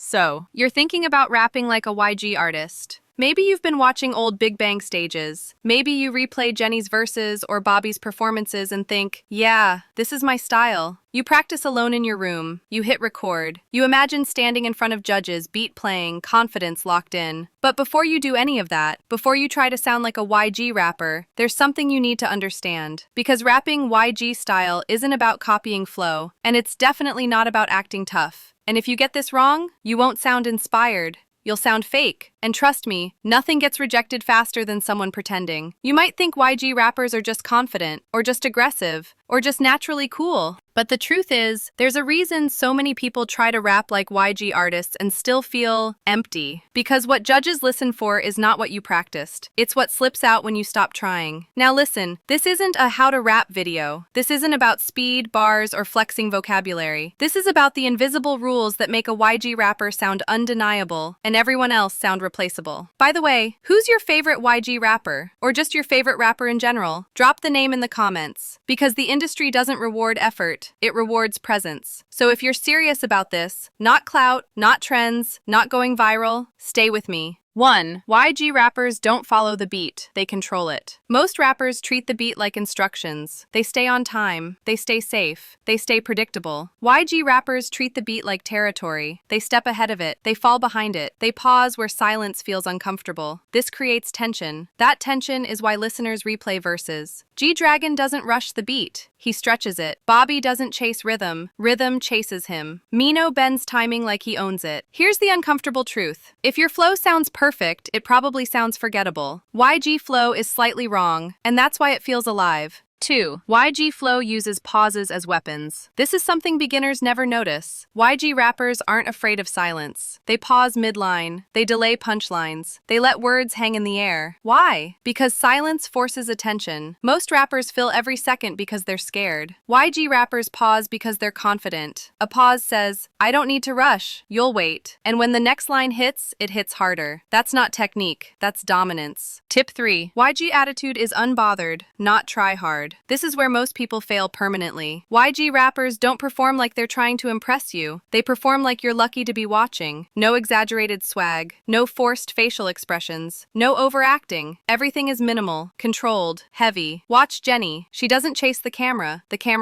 So, you're thinking about rapping like a YG artist. Maybe you've been watching old Big Bang stages. Maybe you replay Jenny's verses or Bobby's performances and think, yeah, this is my style. You practice alone in your room. You hit record. You imagine standing in front of judges, beat playing, confidence locked in. But before you do any of that, before you try to sound like a YG rapper, there's something you need to understand. Because rapping YG style isn't about copying flow, and it's definitely not about acting tough. And if you get this wrong, you won't sound inspired. You'll sound fake. And trust me, nothing gets rejected faster than someone pretending. You might think YG rappers are just confident, or just aggressive, or just naturally cool. But the truth is, there's a reason so many people try to rap like YG artists and still feel empty. Because what judges listen for is not what you practiced. It's what slips out when you stop trying. Now listen, this isn't a how to rap video. This isn't about speed, bars, or flexing vocabulary. This is about the invisible rules that make a YG rapper sound undeniable and everyone else sound replaceable. By the way, who's your favorite YG rapper? Or just your favorite rapper in general? Drop the name in the comments. Because the industry doesn't reward effort, it rewards presence. So if you're serious about this, not clout, not trends, not going viral, stay with me. 1. YG rappers don't follow the beat, they control it. Most rappers treat the beat like instructions. They stay on time, they stay safe, they stay predictable. YG rappers treat the beat like territory. They step ahead of it, they fall behind it, they pause where silence feels uncomfortable. This creates tension. That tension is why listeners replay verses. G-Dragon doesn't rush the beat, he stretches it. Bobby doesn't chase rhythm, rhythm chases him. Mino bends timing like he owns it. Here's the uncomfortable truth. If your flow sounds perfect, it probably sounds forgettable. YG flow is slightly wrong, and that's why it feels alive. 2. YG flow uses pauses as weapons. This is something beginners never notice. YG rappers aren't afraid of silence. They pause midline. They delay punchlines. They let words hang in the air. Why? Because silence forces attention. Most rappers fill every second because they're scared. YG rappers pause because they're confident. A pause says, I don't need to rush. You'll wait. And when the next line hits, it hits harder. That's not technique. That's dominance. Tip 3. YG attitude is unbothered, not try hard. This is where most people fail permanently. YG rappers don't perform like they're trying to impress you. They perform like you're lucky to be watching. No exaggerated swag. No forced facial expressions. No overacting. Everything is minimal, controlled, heavy. Watch Jenny. She doesn't chase the camera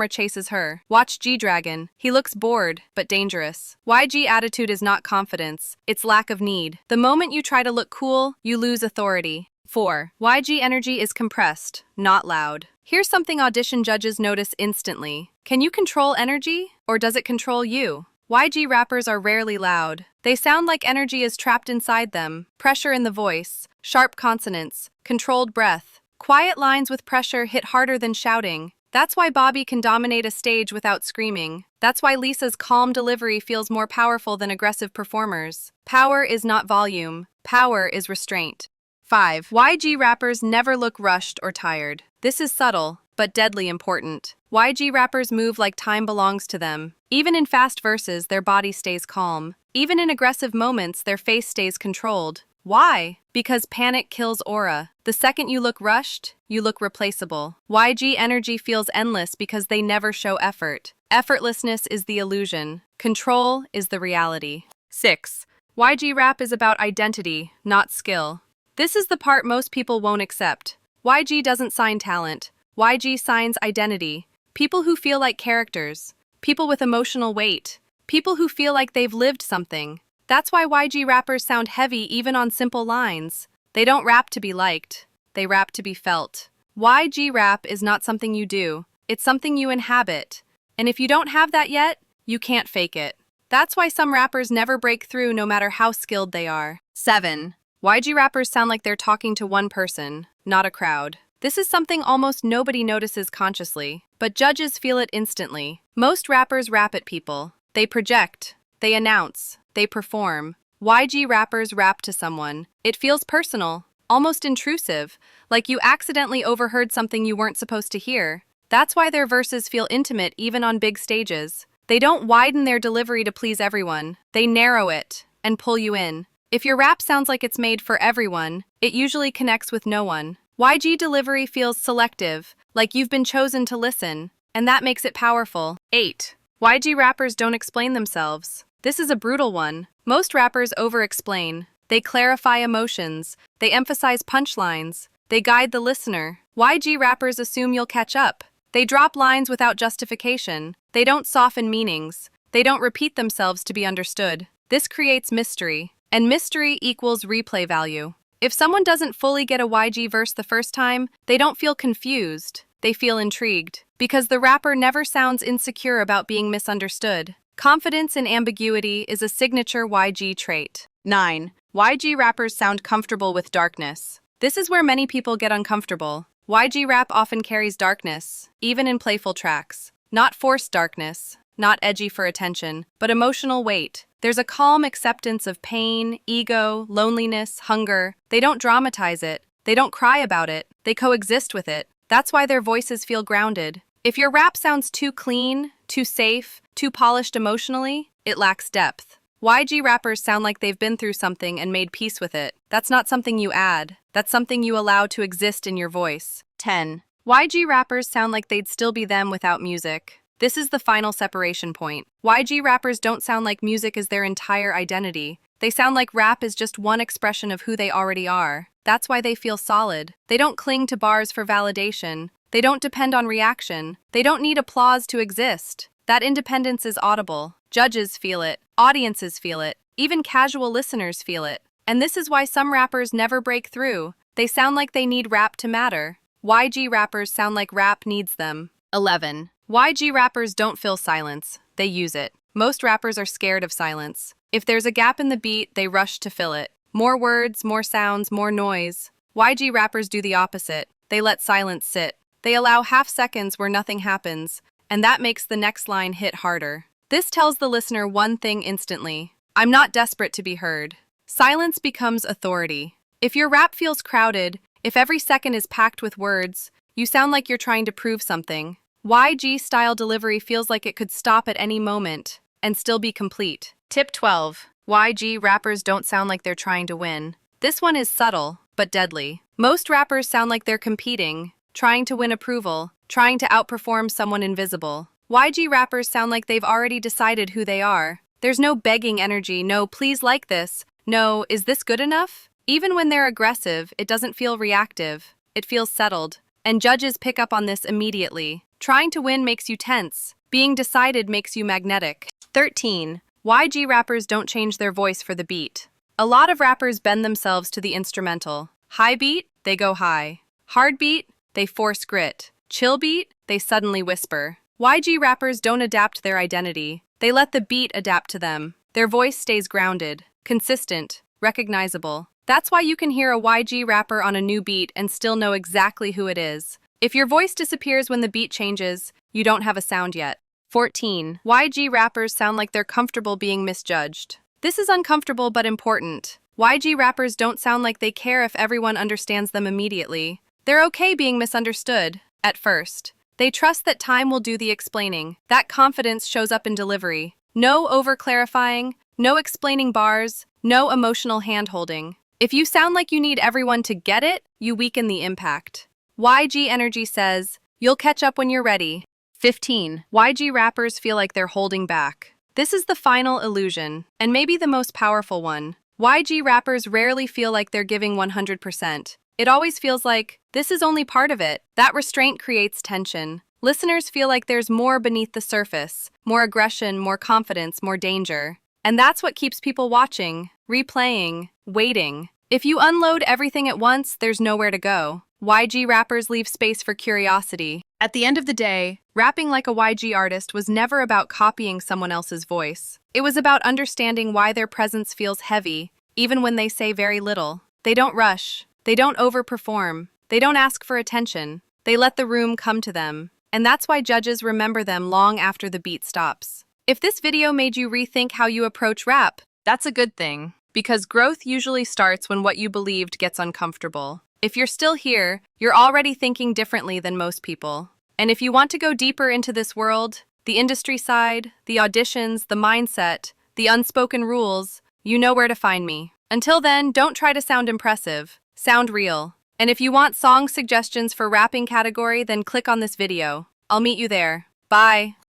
chases her. Watch G-Dragon. He looks bored, but dangerous. YG attitude is not confidence. It's lack of need. The moment you try to look cool, you lose authority. 4. YG energy is compressed, not loud. Here's something audition judges notice instantly. Can you control energy, or does it control you? YG rappers are rarely loud. They sound like energy is trapped inside them. Pressure in the voice, sharp consonants, controlled breath. Quiet lines with pressure hit harder than shouting. That's why Bobby can dominate a stage without screaming. That's why Lisa's calm delivery feels more powerful than aggressive performers. Power is not volume. Power is restraint. 5. YG rappers never look rushed or tired. This is subtle, but deadly important. YG rappers move like time belongs to them. Even in fast verses, their body stays calm. Even in aggressive moments, their face stays controlled. Why? Because panic kills aura. The second you look rushed, you look replaceable. YG energy feels endless because they never show effort. Effortlessness is the illusion. Control is the reality. 6. YG rap is about identity, not skill. This is the part most people won't accept. YG doesn't sign talent. YG signs identity. People who feel like characters. People with emotional weight. People who feel like they've lived something. That's why YG rappers sound heavy even on simple lines. They don't rap to be liked. They rap to be felt. YG rap is not something you do. It's something you inhabit. And if you don't have that yet, you can't fake it. That's why some rappers never break through no matter how skilled they are. 7. YG rappers sound like they're talking to one person, not a crowd. This is something almost nobody notices consciously, but judges feel it instantly. Most rappers rap at people. They project, they announce, they perform. YG rappers rap to someone. It feels personal, almost intrusive, like you accidentally overheard something you weren't supposed to hear. That's why their verses feel intimate even on big stages. They don't widen their delivery to please everyone. They narrow it and pull you in. If your rap sounds like it's made for everyone, it usually connects with no one. YG delivery feels selective, like you've been chosen to listen, and that makes it powerful. 8. YG rappers don't explain themselves. This is a brutal one. Most rappers over-explain. They clarify emotions. They emphasize punchlines. They guide the listener. YG rappers assume you'll catch up. They drop lines without justification. They don't soften meanings. They don't repeat themselves to be understood. This creates mystery, and mystery equals replay value. If someone doesn't fully get a YG verse the first time, they don't feel confused. They feel intrigued, because the rapper never sounds insecure about being misunderstood. Confidence in ambiguity is a signature YG trait. 9. YG rappers sound comfortable with darkness. This is where many people get uncomfortable. YG rap often carries darkness, even in playful tracks. Not forced darkness, not edgy for attention, but emotional weight. There's a calm acceptance of pain, ego, loneliness, hunger. They don't dramatize it. They don't cry about it. They coexist with it. That's why their voices feel grounded. If your rap sounds too clean, too safe, too polished emotionally, it lacks depth. YG rappers sound like they've been through something and made peace with it. That's not something you add. That's something you allow to exist in your voice. 10. YG rappers sound like they'd still be them without music. This is the final separation point. YG rappers don't sound like music is their entire identity. They sound like rap is just one expression of who they already are. That's why they feel solid. They don't cling to bars for validation. They don't depend on reaction. They don't need applause to exist. That independence is audible. Judges feel it. Audiences feel it. Even casual listeners feel it. And this is why some rappers never break through. They sound like they need rap to matter. YG rappers sound like rap needs them. 11. YG rappers don't fill silence. They use it. Most rappers are scared of silence. If there's a gap in the beat, they rush to fill it. More words, more sounds, more noise. YG rappers do the opposite. They let silence sit. They allow half seconds where nothing happens, and that makes the next line hit harder. This tells the listener one thing instantly. I'm not desperate to be heard. Silence becomes authority. If your rap feels crowded, if every second is packed with words, you sound like you're trying to prove something. YG-style delivery feels like it could stop at any moment and still be complete. Tip 12. YG rappers don't sound like they're trying to win. This one is subtle, but deadly. Most rappers sound like they're competing, trying to win approval, trying to outperform someone invisible. YG rappers sound like they've already decided who they are. There's no begging energy, no please like this, no is this good enough? Even when they're aggressive, it doesn't feel reactive. It feels settled. And judges pick up on this immediately. Trying to win makes you tense. Being decided makes you magnetic. 13. YG rappers don't change their voice for the beat. A lot of rappers bend themselves to the instrumental. High beat, they go high. Hard beat, they force grit. Chill beat, they suddenly whisper. YG rappers don't adapt their identity. They let the beat adapt to them. Their voice stays grounded, consistent, recognizable. That's why you can hear a YG rapper on a new beat and still know exactly who it is. If your voice disappears when the beat changes, you don't have a sound yet. 14. YG rappers sound like they're comfortable being misjudged. This is uncomfortable but important. YG rappers don't sound like they care if everyone understands them immediately. They're okay being misunderstood, at first. They trust that time will do the explaining. That confidence shows up in delivery. No over-clarifying, no explaining bars, no emotional hand-holding. If you sound like you need everyone to get it, you weaken the impact. YG energy says, you'll catch up when you're ready. 15. YG rappers feel like they're holding back. This is the final illusion, and maybe the most powerful one. YG rappers rarely feel like they're giving 100%. It always feels like, this is only part of it. That restraint creates tension. Listeners feel like there's more beneath the surface, more aggression, more confidence, more danger. And that's what keeps people watching, replaying, waiting. If you unload everything at once, there's nowhere to go. YG rappers leave space for curiosity. At the end of the day, rapping like a YG artist was never about copying someone else's voice. It was about understanding why their presence feels heavy, even when they say very little. They don't rush. They don't overperform. They don't ask for attention. They let the room come to them. And that's why judges remember them long after the beat stops. If this video made you rethink how you approach rap, that's a good thing. Because growth usually starts when what you believed gets uncomfortable. If you're still here, you're already thinking differently than most people. And if you want to go deeper into this world, the industry side, the auditions, the mindset, the unspoken rules, you know where to find me. Until then, don't try to sound impressive. Sound real. And if you want song suggestions for rapping category, then click on this video. I'll meet you there. Bye.